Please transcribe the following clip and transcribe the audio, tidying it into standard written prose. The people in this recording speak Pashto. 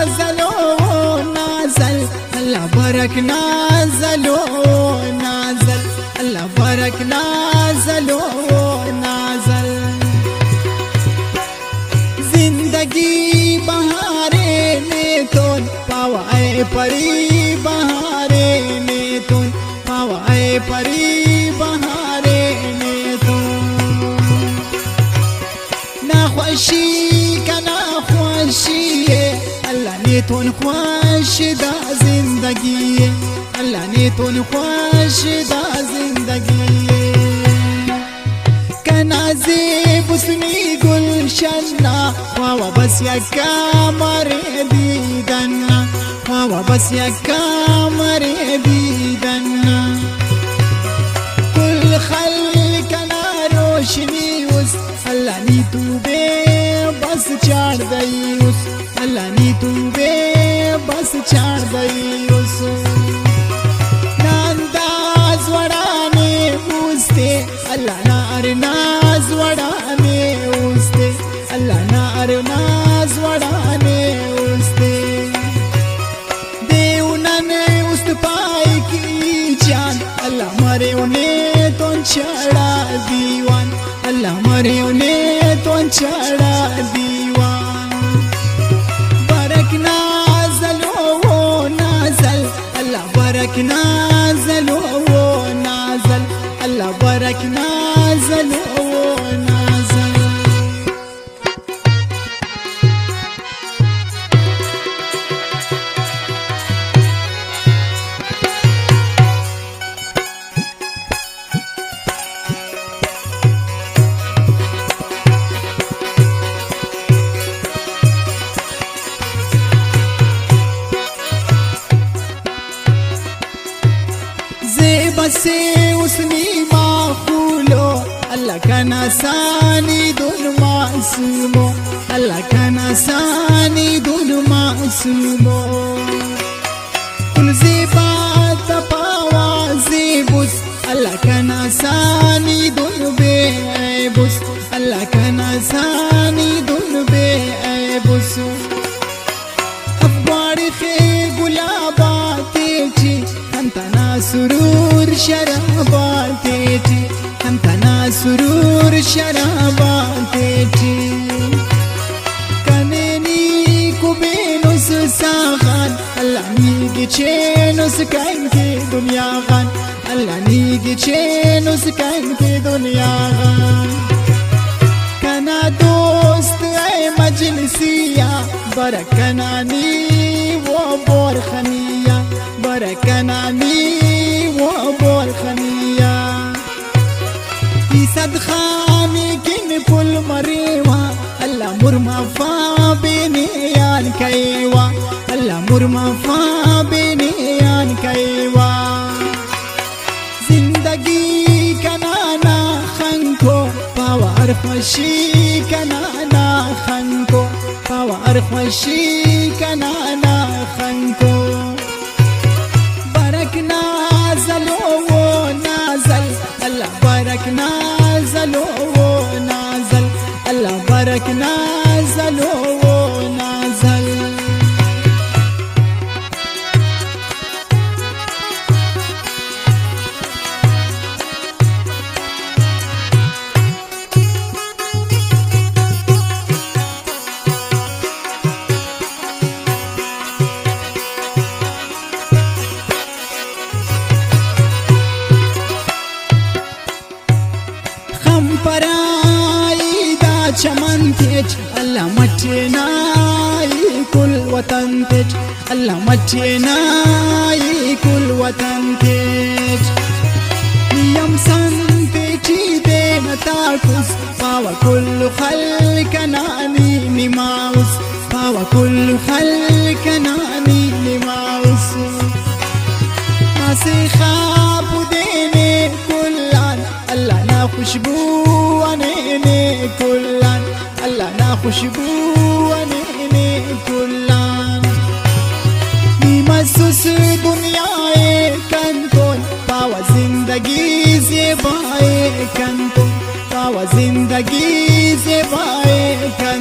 نازل و نازل الله برک نازل و نازل الله برک نازل و نازل زندگی بہارے نیتون پاوائے پری بہارے نیتون پاوائے پری بہارے نیتون ناخوشی کا ناخوشی ہے اللہ نیتون خوش دا زندگی ہے اللہ نیتون خوش دا زندگی ہے کنازیب اسمی گلشننا واوا بس یکا مری دیدننا واوا بس یکا مری دیدننا کل خلقنا روشنی اس اللہ نی تو بے بس چاڑ دئی اس اللہ نی تو بے بس چاڑ دئی اس نانداز وڑانے پوستے اللہ نار ناز وڑانے اوستے اللہ نار ناز وڑانے اوستے دیونن اوست پائی کی جان اللہ مرے انہیں تو چڑھا دیوان اللہ مرے انہیں تو چڑھا دیوان برک نازل و نازل اللہ برک نازل و نازل اللہ برک نازل و نازل بسے اسنی معقولو اللہ کا ناسانی دون معصومو اللہ کا ناسانی دون معصومو کل زیبات پاوا زیبس اللہ کا ناسانی دون بے عیبس اللہ کا ناسانی دون بے عیبس افبار خے گلاباتی چی ہمتنا سرور شراباتی چی ہمتنا سرور شراباتی چی کنینی کبینوس ساغان اللہ نیگی چینوس کنکی دنیا غان اللہ نیگی چینوس کنکی دنیا غان کنا دوست اے مجلسیا برکنانی و بورخنیا برکنانی و بورخنیا ای صدخانی کن پل مریوا اللہ مرما فا بینیان کیوا اللہ مرما فا بینیان کیوا زندگی کنانا خنکو پاوار خوشی کنانا خنکو پاوار خوشی کنانا خنکو برک نازل و نازل اللہ برک نازل و نازل اللہ برک نازل و نازل پرائی دا چمن تیج اللہ مٹنائی کل وطن تیج اللہ مٹنائی کل وطن تیج یم سن تیجی دین تاکس پاوا کل خلق نانی نماؤس پاوا کل خلق نانی نماؤس ماسی خواب دینے کلان اللہ نا خوشبو انینے کلان اللہ نا خوشبو انینے کلان نیمسوس دنیای کنتون پاوا زندگی زیبائے کنتون پاوا زندگی زیبائے کنتون